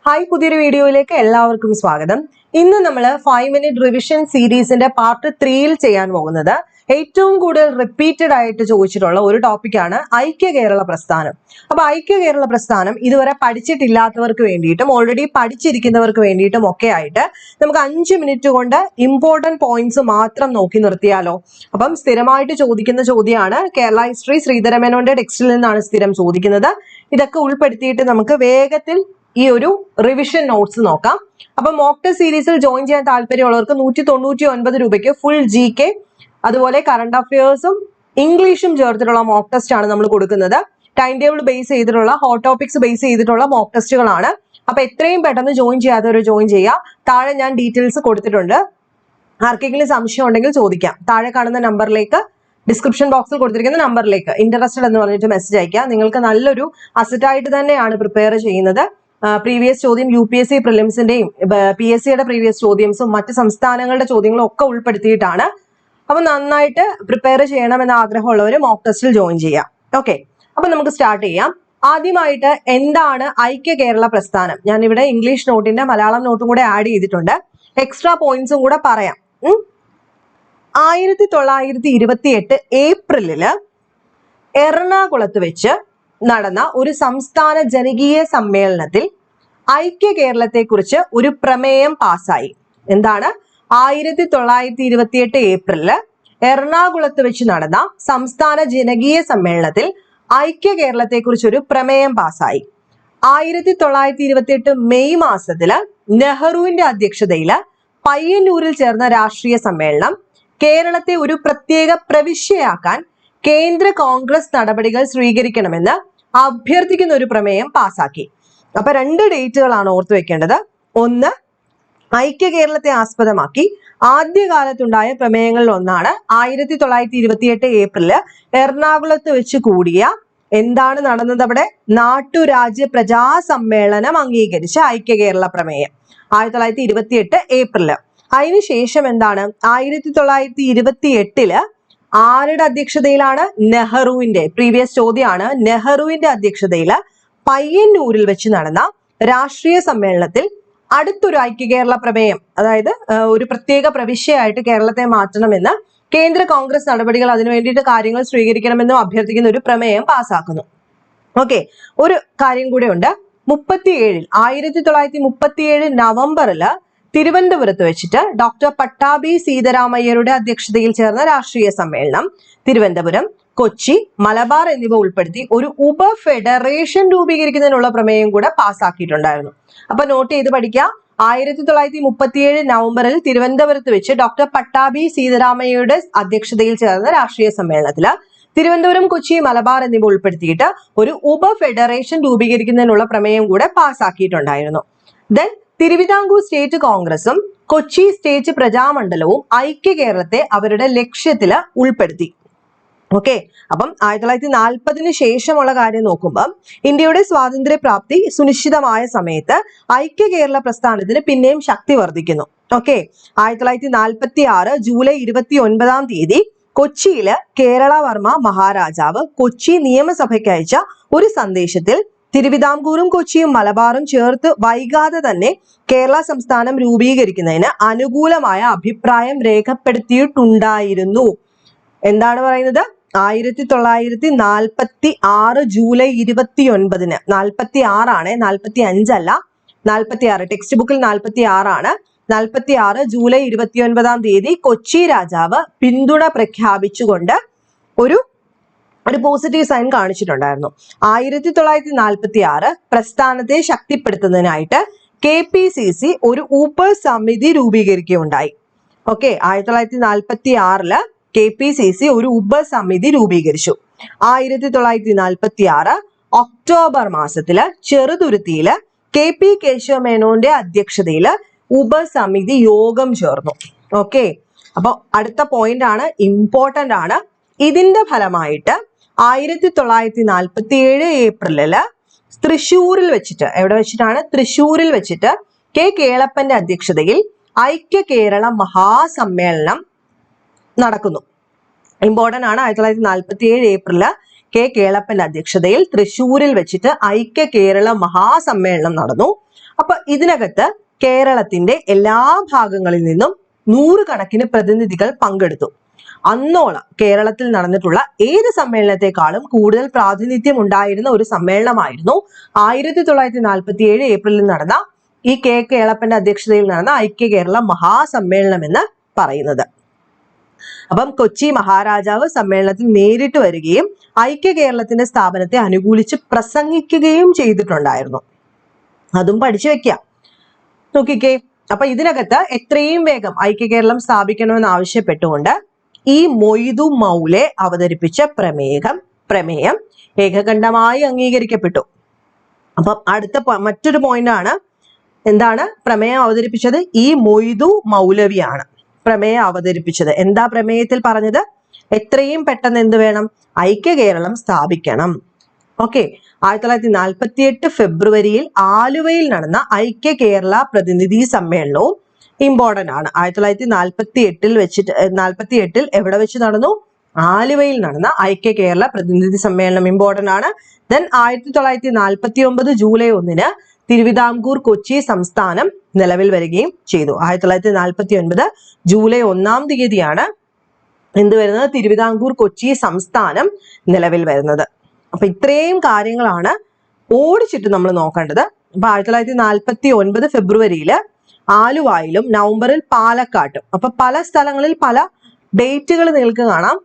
Hi, പുതിയൊരു വീഡിയോയിലേക്ക് എല്ലാവർക്കും സ്വാഗതം. ഇന്ന് നമ്മൾ 5 മിനിറ്റ് റിവിഷൻ സീരീസിന്റെ പാർട്ട് 3യിൽ ചെയ്യാൻ പോകുന്നത് ഏറ്റവും കൂടുതൽ റിപ്പീറ്റഡ് ആയിട്ട് ചോദിച്ചിട്ടുള്ള ഒരു ടോപ്പിക്കാണ് ഐക്യ കേരള പ്രസ്ഥാനം. അപ്പൊ ഐക്യ കേരള പ്രസ്ഥാനം ഇതുവരെ പഠിച്ചിട്ടില്ലാത്തവർക്ക് വേണ്ടിയിട്ടും ഓൾറെഡി പഠിച്ചിരിക്കുന്നവർക്ക് വേണ്ടിയിട്ടും ഒക്കെ ആയിട്ട് നമുക്ക് 5 മിനിറ്റ് കൊണ്ട് ഇമ്പോർട്ടന്റ് പോയിന്റ്സ് മാത്രം നോക്കി നിർത്തിയാലോ. അപ്പം സ്ഥിരമായിട്ട് ചോദിക്കുന്ന ചോദ്യമാണ്. കേരള ഹിസ്റ്ററി ശ്രീധരമേനോന്റെ ടെക്സ്റ്റിൽ നിന്നാണ് സ്ഥിരം ചോദിക്കുന്നത്. ഇതൊക്കെ ഉൾപ്പെടുത്തിയിട്ട് നമുക്ക് വേഗത്തിൽ ഈ ഒരു റിവിഷൻ നോട്ട്സ് നോക്കാം. അപ്പൊ മോക്ക് ടെസ്റ്റ് സീരീസിൽ ജോയിൻ ചെയ്യാൻ താല്പര്യമുള്ളവർക്ക് 199 രൂപയ്ക്ക് ഫുൾ GK അതുപോലെ കറണ്ട് അഫയേഴ്സും ഇംഗ്ലീഷും ചേർത്തിട്ടുള്ള മോക്ക് ടെസ്റ്റ് ആണ് നമ്മൾ കൊടുക്കുന്നത്. ടൈം ടേബിൾ ബേസ് ചെയ്തിട്ടുള്ള ഹോട്ട് ടോപ്പിക്സ് ബേസ് ചെയ്തിട്ടുള്ള മോക്ക് ടെസ്റ്റുകളാണ്. അപ്പൊ എത്രയും പെട്ടെന്ന് ജോയിൻ ചെയ്യാത്തവർ ജോയിൻ ചെയ്യുക. താഴെ ഞാൻ ഡീറ്റെയിൽസ് കൊടുത്തിട്ടുണ്ട്. ആർക്കെങ്കിലും സംശയം ഉണ്ടെങ്കിൽ ചോദിക്കാം. താഴെ കാണുന്ന നമ്പറിലേക്ക്, ഡിസ്ക്രിപ്ഷൻ ബോക്സിൽ കൊടുത്തിരിക്കുന്ന നമ്പറിലേക്ക് ഇൻട്രസ്റ്റഡ് എന്ന് പറഞ്ഞിട്ട് മെസ്സേജ് അയക്കുക. നിങ്ങൾക്ക് നല്ലൊരു അസറ്റായിട്ട് തന്നെയാണ് പ്രിപ്പയർ ചെയ്യുന്നത്. പ്രീവിയസ് ചോദ്യം UPSC പ്രിലിംസിന്റെയും PSCയുടെ പ്രീവിയസ് ചോദ്യംസും മറ്റ് സംസ്ഥാനങ്ങളുടെ ചോദ്യങ്ങളും ഒക്കെ ഉൾപ്പെടുത്തിയിട്ടാണ്. അപ്പൊ നന്നായിട്ട് പ്രിപ്പയർ ചെയ്യണമെന്ന ആഗ്രഹമുള്ളവർ മോക്ക് ടെസ്റ്റിൽ ജോയിൻ ചെയ്യാം. ഓക്കെ, അപ്പൊ നമുക്ക് സ്റ്റാർട്ട് ചെയ്യാം. ആദ്യമായിട്ട് എന്താണ് ഐക്യ കേരള പ്രസ്ഥാനം? ഞാൻ ഇവിടെ ഇംഗ്ലീഷ് നോട്ടിന്റെ മലയാളം നോട്ടും കൂടെ ആഡ് ചെയ്തിട്ടുണ്ട്. എക്സ്ട്രാ പോയിന്റ്സും കൂടെ പറയാം. 1928 ഏപ്രിലില് എറണാകുളത്ത് വെച്ച് നടന്ന ഒരു സംസ്ഥാന ജനകീയ സമ്മേളനത്തിൽ ഐക്യ കേരളത്തെ കുറിച്ച് ഒരു പ്രമേയം പാസ്സായി. എന്താണ്? 1928 ഏപ്രിലില് എറണാകുളത്ത് വെച്ച് നടന്ന സംസ്ഥാന ജനകീയ സമ്മേളനത്തിൽ ഐക്യ കേരളത്തെ കുറിച്ച് ഒരു പ്രമേയം പാസ്സായി. 1928 മെയ് മാസത്തില് നെഹ്റുവിന്റെ അധ്യക്ഷതയില് പയ്യന്നൂരിൽ ചേർന്ന രാഷ്ട്രീയ സമ്മേളനം കേരളത്തെ ഒരു പ്രത്യേക പ്രവിശ്യയാക്കാൻ കേന്ദ്ര കോൺഗ്രസ് നടപടികൾ സ്വീകരിക്കണമെന്ന് അഭ്യർത്ഥിക്കുന്ന ഒരു പ്രമേയം പാസാക്കി. അപ്പൊ 2 ഡേറ്റുകളാണ് ഓർത്തു വെക്കേണ്ടത്. ഒന്ന്, ഐക്യ കേരളത്തെ ആസ്പദമാക്കി ആദ്യകാലത്തുണ്ടായ പ്രമേയങ്ങളിൽ ഒന്നാണ് 1928 ഏപ്രില് എറണാകുളത്ത് വെച്ച് കൂടിയ എന്താണ് നടന്നത്? അവിടെ നാട്ടുരാജ്യ പ്രജാ സമ്മേളനം അംഗീകരിച്ച ഐക്യ കേരള പ്രമേയം 1928 ഏപ്രില്. അതിനുശേഷം എന്താണ്? 1928 ആരുടെ അധ്യക്ഷതയിലാണ്? നെഹ്റുവിന്റെ. പ്രീവിയസ് ചോദ്യമാണ്. നെഹ്റുവിന്റെ അധ്യക്ഷതയില് പയ്യന്നൂരിൽ വെച്ച് നടന്ന രാഷ്ട്രീയ സമ്മേളനത്തിൽ അടുത്തൊരു ഐക്യ കേരള പ്രമേയം, അതായത് ഒരു പ്രത്യേക പ്രവിശ്യയായിട്ട് കേരളത്തെ മാറ്റണമെന്ന് കേന്ദ്ര കോൺഗ്രസ് നടപടികൾ അതിനു വേണ്ടിയിട്ട് കാര്യങ്ങൾ സ്വീകരിക്കണമെന്നും അഭ്യർത്ഥിക്കുന്ന ഒരു പ്രമേയം പാസ്സാക്കുന്നു. ഓക്കെ, ഒരു കാര്യം കൂടെ ഉണ്ട്. 1937 നവംബറില് തിരുവനന്തപുരത്ത് വെച്ചിട്ട് ഡോക്ടർ പട്ടാഭി സീതാരാമയ്യരുടെ അധ്യക്ഷതയിൽ ചേർന്ന രാഷ്ട്രീയ സമ്മേളനം തിരുവനന്തപുരം, കൊച്ചി, മലബാർ എന്നിവ ഉൾപ്പെടുത്തി ഒരു ഉപ ഫെഡറേഷൻ രൂപീകരിക്കുന്നതിനുള്ള പ്രമേയം കൂടെ പാസ്സാക്കിയിട്ടുണ്ടായിരുന്നു. അപ്പൊ നോട്ട് ചെയ്ത് പഠിക്കുക. 1937 നവംബറിൽ തിരുവനന്തപുരത്ത് വെച്ച് ഡോക്ടർ പട്ടാഭി സീതാരാമയ്യയുടെ അധ്യക്ഷതയിൽ ചേർന്ന രാഷ്ട്രീയ സമ്മേളനത്തില് തിരുവനന്തപുരം, കൊച്ചി, മലബാർ എന്നിവ ഉൾപ്പെടുത്തിയിട്ട് ഒരു ഉപ ഫെഡറേഷൻ രൂപീകരിക്കുന്നതിനുള്ള പ്രമേയം കൂടെ പാസ്സാക്കിയിട്ടുണ്ടായിരുന്നു. ദെൻ തിരുവിതാംകൂർ സ്റ്റേറ്റ് കോൺഗ്രസും കൊച്ചി സ്റ്റേറ്റ് പ്രജാമണ്ഡലവും ഐക്യ കേരളത്തെ അവരുടെ ലക്ഷ്യത്തില് ഉൾപ്പെടുത്തി. ഓക്കെ, അപ്പം 1940 ശേഷമുള്ള കാര്യം നോക്കുമ്പോൾ ഇന്ത്യയുടെ സ്വാതന്ത്ര്യ പ്രാപ്തി സുനിശ്ചിതമായ സമയത്ത് ഐക്യ കേരള പ്രസ്ഥാനത്തിന് പിന്നെയും ശക്തി വർദ്ധിക്കുന്നു. ഓക്കെ, 1946 ജൂലൈ 29 കൊച്ചിയില് കേരളവർമ്മ മഹാരാജാവ് കൊച്ചി നിയമസഭയ്ക്ക് അയച്ച ഒരു സന്ദേശത്തിൽ തിരുവിതാംകൂറും കൊച്ചിയും മലബാറും ചേർത്ത് വൈകാതെ തന്നെ കേരള സംസ്ഥാനം രൂപീകരിക്കുന്നതിന് അനുകൂലമായ അഭിപ്രായം രേഖപ്പെടുത്തിയിട്ടുണ്ടായിരുന്നു. എന്താണ് പറയുന്നത്? 1946 ജൂലൈ 29, 46 ആണ്, 45 അല്ല, 46. ടെക്സ്റ്റ് ബുക്കിൽ 46 ആണ്. 46 ജൂലൈ 29 കൊച്ചി രാജാവ് പിന്തുണ പ്രഖ്യാപിച്ചുകൊണ്ട് ഒരു പോസിറ്റീവ് സൈൻ കാണിച്ചിട്ടുണ്ടായിരുന്നു. 1946 പ്രസ്ഥാനത്തെ ശക്തിപ്പെടുത്തുന്നതിനായിട്ട് KPCC ഒരു ഉപസമിതി രൂപീകരിക്കുകയുണ്ടായി. ഓക്കെ, 1946 KPCC ഒരു ഉപസമിതി രൂപീകരിച്ചു. 1946 ഒക്ടോബർ മാസത്തില് ചെറുതുരുത്തിയില് KP കേശവമേനോന്റെ അധ്യക്ഷതയില് ഉപസമിതി യോഗം ചേർന്നു. ഓക്കെ, അപ്പൊ അടുത്ത പോയിന്റ് ആണ്, ഇമ്പോർട്ടന്റ് ആണ്. ഇതിന്റെ ഫലമായിട്ട് 1947 ഏപ്രിലില് തൃശ്ശൂരിൽ വെച്ചിട്ട്, എവിടെ വെച്ചിട്ടാണ്? തൃശ്ശൂരിൽ വെച്ചിട്ട് കേളപ്പന്റെ അധ്യക്ഷതയിൽ ഐക്യ കേരള മഹാസമ്മേളനം നടക്കുന്നു. ഇമ്പോർട്ടന്റ് ആണ്. 1947 ഏപ്രില് കേളപ്പന്റെ അധ്യക്ഷതയിൽ തൃശ്ശൂരിൽ വെച്ചിട്ട് ഐക്യ കേരള മഹാസമ്മേളനം നടന്നു. അപ്പൊ ഇതിനകത്ത് കേരളത്തിന്റെ എല്ലാ ഭാഗങ്ങളിൽ നിന്നും 100 കണക്കിന് പ്രതിനിധികൾ പങ്കെടുത്തു. അന്നോളം കേരളത്തിൽ നടന്നിട്ടുള്ള ഏത് സമ്മേളനത്തെക്കാളും കൂടുതൽ പ്രാതിനിധ്യം ഉണ്ടായിരുന്ന ഒരു സമ്മേളനമായിരുന്നു 1947 ഏപ്രിലിൽ നടന്ന ഈ കെ കേളപ്പന്റെ അധ്യക്ഷതയിൽ നടന്ന ഐക്യ കേരള മഹാസമ്മേളനം എന്ന് പറയുന്നത്. അപ്പം കൊച്ചി മഹാരാജാവ് സമ്മേളനത്തിൽ നേരിട്ട് വരികയും ഐക്യ കേരളത്തിന്റെ സ്ഥാപനത്തെ അനുകൂലിച്ച് പ്രസംഗിക്കുകയും ചെയ്തിട്ടുണ്ടായിരുന്നു. അതും പഠിച്ചു വെക്കാം. നോക്കിക്കേ, അപ്പൊ ഇതിനകത്ത് എത്രയും വേഗം ഐക്യ കേരളം സ്ഥാപിക്കണമെന്ന് ആവശ്യപ്പെട്ടുകൊണ്ട് ഈ മൊയ്തു മൗലെ അവതരിപ്പിച്ച പ്രമേയം ഏകകണ്ഠമായി അംഗീകരിക്കപ്പെട്ടു. അപ്പം അടുത്ത മറ്റൊരു പോയിന്റ് ആണ്, എന്താണ് പ്രമേയം അവതരിപ്പിച്ചത്? ഈ മൊയ്തു മൗലവിയാണ് പ്രമേയം അവതരിപ്പിച്ചത്. എന്താ പ്രമേയത്തിൽ പറഞ്ഞത്? എത്രയും പെട്ടെന്ന് എന്ത് വേണം? ഐക്യ കേരളം സ്ഥാപിക്കണം. ഓക്കെ, 1948 ഫെബ്രുവരിയിൽ ആലുവയിൽ നടന്ന ഐക്യ കേരള പ്രതിനിധി സമ്മേളനവും ഇമ്പോർട്ടന്റ് ആണ്. 1948 എവിടെ വെച്ച് നടന്നു? ആലുവയിൽ നടന്ന ഐക്യ കേരള പ്രതിനിധി സമ്മേളനം ഇമ്പോർട്ടന്റ് ആണ്. ദെൻ 1949 ജൂലൈ 1 തിരുവിതാംകൂർ കൊച്ചി സംസ്ഥാനം നിലവിൽ വരികയും ചെയ്തു. 1949 ജൂലൈ 1 എന്ത് വരുന്നത്? തിരുവിതാംകൂർ കൊച്ചി സംസ്ഥാനം നിലവിൽ വരുന്നത്. അപ്പൊ ഇത്രയും കാര്യങ്ങളാണ് ഓടിച്ചിട്ട് നമ്മൾ നോക്കേണ്ടത്. അപ്പൊ 1949 ഫെബ്രുവരിയിൽ ആലുവായിലും നവംബറിൽ പാലക്കാട്ടും, അപ്പൊ പല സ്ഥലങ്ങളിൽ പല ഡേറ്റുകൾ നിങ്ങൾക്ക് കാണാം.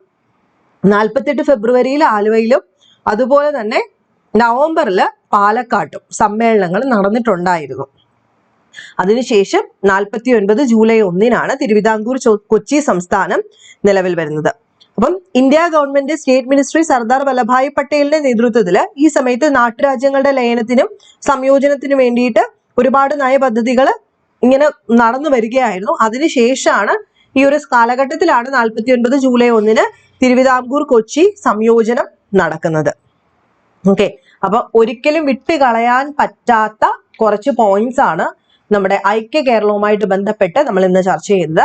48 ഫെബ്രുവരിയിൽ ആലുവയിലും അതുപോലെ തന്നെ നവംബറിൽ പാലക്കാട്ടും സമ്മേളനങ്ങൾ നടന്നിട്ടുണ്ടായിരുന്നു. അതിനുശേഷം 49 ജൂലൈ 1 തിരുവിതാംകൂർ കൊച്ചി സംസ്ഥാനം നിലവിൽ വരുന്നത്. അപ്പം India government state ministry Sardar Vallabhbhai പട്ടേലിന്റെ നേതൃത്വത്തിൽ ഈ സമയത്ത് നാട്ടുരാജ്യങ്ങളുടെ ലയനത്തിനും സംയോജനത്തിനും വേണ്ടിയിട്ട് ഒരുപാട് നയപദ്ധതികൾ ഇങ്ങനെ നടന്നു വരികയായിരുന്നു. അതിനുശേഷമാണ് ഈ ഒരു കാലഘട്ടത്തിലാണ് 49 ജൂലൈ 1 തിരുവിതാംകൂർ കൊച്ചി സംയോജനം നടക്കുന്നത്. ഓക്കെ, അപ്പൊ ഒരിക്കലും വിട്ടുകളയാൻ പറ്റാത്ത കുറച്ച് പോയിന്റ്സ് ആണ് നമ്മുടെ ഐക്യ കേരളവുമായിട്ട് ബന്ധപ്പെട്ട് നമ്മൾ ഇന്ന് ചർച്ച ചെയ്തത്.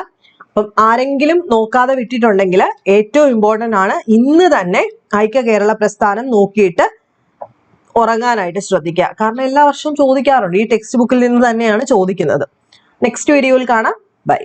അപ്പം ആരെങ്കിലും നോക്കാതെ വിട്ടിട്ടുണ്ടെങ്കിൽ ഏറ്റവും ഇമ്പോർട്ടന്റ് ആണ് ഇന്ന് തന്നെ ഐക്യ കേരള പ്രസ്ഥാനം നോക്കിയിട്ട് ഉറങ്ങാനായിട്ട് ശ്രദ്ധിക്കുക. കാരണം എല്ലാ വർഷവും ചോദിക്കാറുണ്ട്, ഈ ടെക്സ്റ്റ് ബുക്കിൽ നിന്ന് തന്നെയാണ് ചോദിക്കുന്നത്. നെക്സ്റ്റ് വീഡിയോയിൽ കാണാം. ബൈ.